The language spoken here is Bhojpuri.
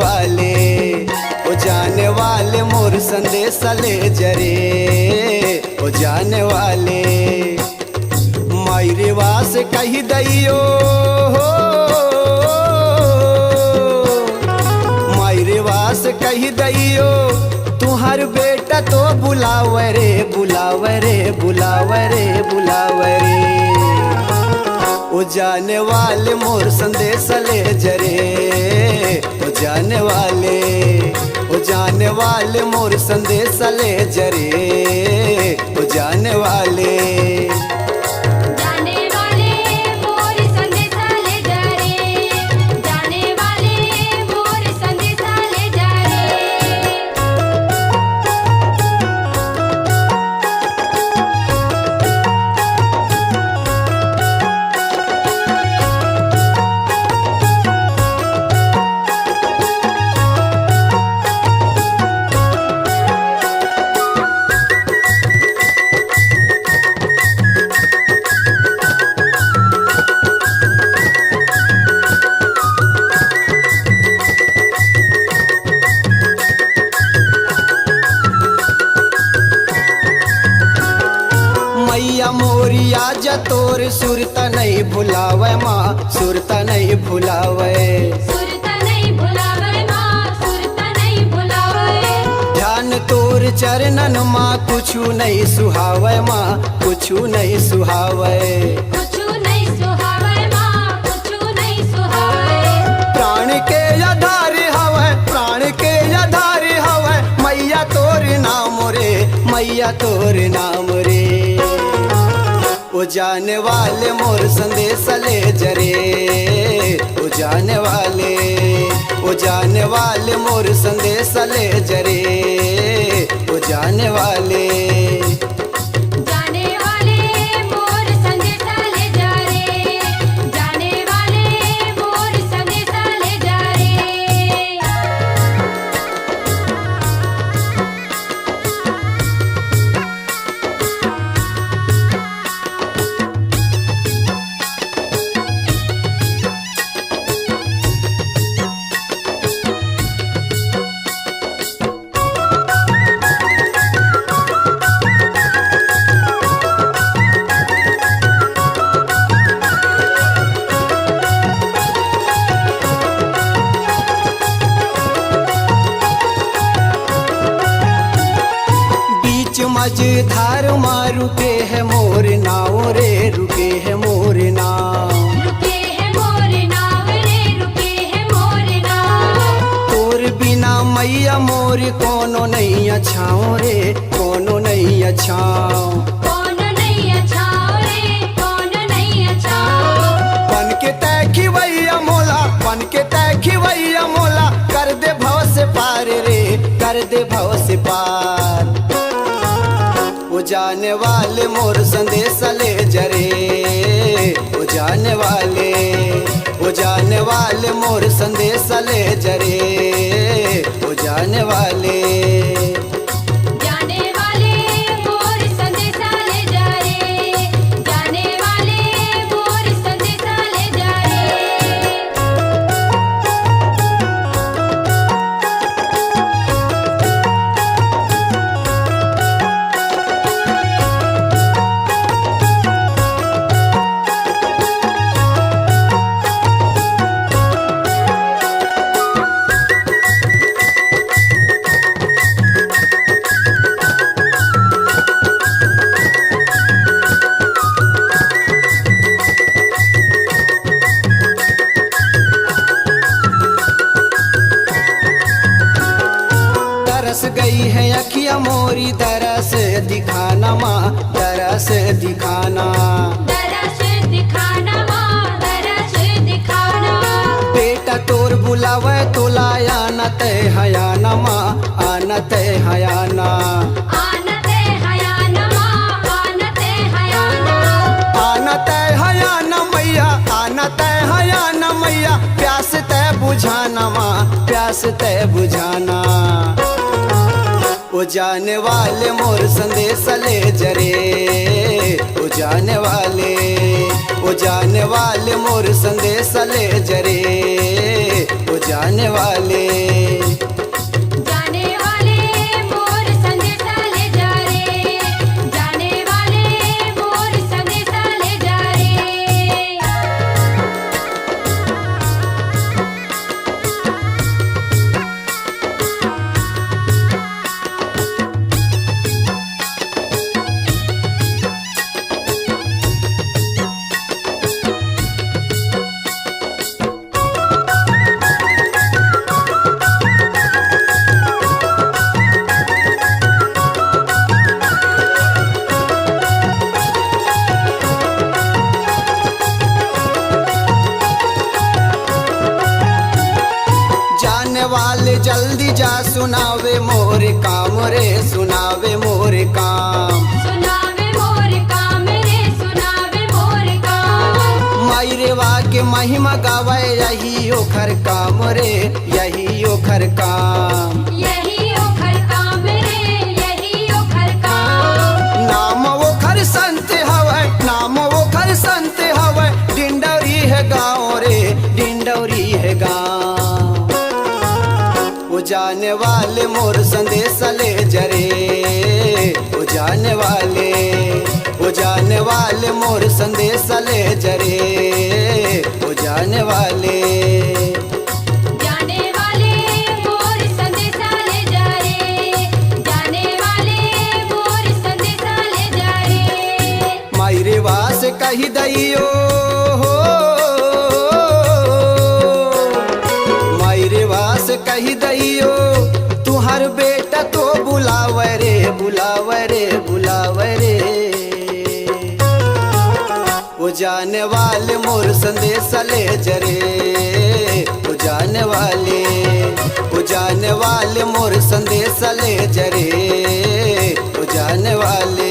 वाले, ओ जाने वाले मोर संदेश ले जरे, ओ जाने वाले मायरे वास कही दैयो, मायरे वास कही दैयो तुहार बेटा तो बुलावे रे, बुलावे रे, बुलावे रे, बुलावे रे। ओ जाने वाले मोर संदेश ले जरे, ओ जाने वाले, ओ जाने वाले मोर संदेश ले जरे, ओ जाने वाले। जाने वाले मोर संदेश ले जरे, जाने वाले मोर संदेश ले जरे। मैया मोरिया जा तोर सुरत नहीं भुलावे माँ, सुरत नहीं भुलावे, सुरत नहीं भुलावे माँ, सुरत नहीं भुलावे। ध्यान तोर चरणन माँ कुछु नहीं सुहावे माँ, कुछु नहीं सुहावे। कुछु नहीं सुहावे माँ, कुछु नहीं सुहावे। प्राण के आधार हवे, प्राण के आधार हवे मैया तोर नाम रे, मैया तोर नाम रे। ओ जाने वाले मोर संदेश ले जरे, ओ जाने वाले, ओ जाने वाले मोर संदेश ले जरे, ओ जाने वाले। जाने वाले मोर संदेश ले जरे, जाने वाले मोर संदेश ले जरे। मझधार माँ रुके है मोर नाव रे, रुके है मोर नाव, रुके है मोर नाव रे, रुके है मोर नाव। तोर बिना मैया मोर कोनो नहीं अच्छाओ रे, कोनो नहीं अच्छाओ, कौन नहीं अच्छाओ रे, कौन नहीं अच्छाओ। बन के तय खिवैया मोला, बन के तय खिवैया मोला कर दे भव से पार रे, कर दे भव से पार। ओ जाने वाले मोर संदेश ले जरे, ओ जाने वाले, ओ जाने वाले मोर संदेश ले जरे, ओ जाने वाले। जाने वाले मोर संदेश ले जरे, जाने वाले मोर संदेश ले जरे। तरस गई है अखिया मोरी दरस दिखाना माँ, दरस दिखाना, दरस दिखाना माँ, दरस दिखाना। बेटा तोर बुलावे तो लाया न तय हयाना माँ, आनत हयाना, आनते हयाना माँ, आनते हयाना। आनत हयाना मैया, आनत हयाना मैया प्यास तय बुझाना माँ, प्यास तय बुझाना। ओ जाने वाले मोर संदेश ले जरे, ओ जाने वाले, ओ जाने वाले मोर संदेश ले जरे, ओ जाने वाले जाने वाले मोर संदेशा ले जा रे जाने वाले मोर संदेशा ले जा रे जाने वाले जल्दी जा सुनावे मोरे काम रे सुनावे मोरे काम सुनावे मोर काम रे सुनावे मोर काम मायरे के महिमा गावे यही ओखर काम रे यही ओखर काम यही ओखर काम रे यही ओखर काम नाम ओखर संत हवे नाम ओखर संत हवे डिंडौरी है गाँव रे डिंडौरी है गाँव वो जाने वाले मोर संदेश ले जरे वो जाने वाले मोर संदेश ले जरे वो जाने वाले जाने वाले मोर संदेशा ले जा रे जाने वाले मोर संदेशा ले जा रे मायरे वास कही दइयो हो मायरे वास कही दइयो तुहर बेटा तो बुलावे रे बुलावे रे बुलावे रे वो जाने वाले मोर संदेश ले जरे वो जाने वाले मोर संदेश ले जरे वो जाने वाले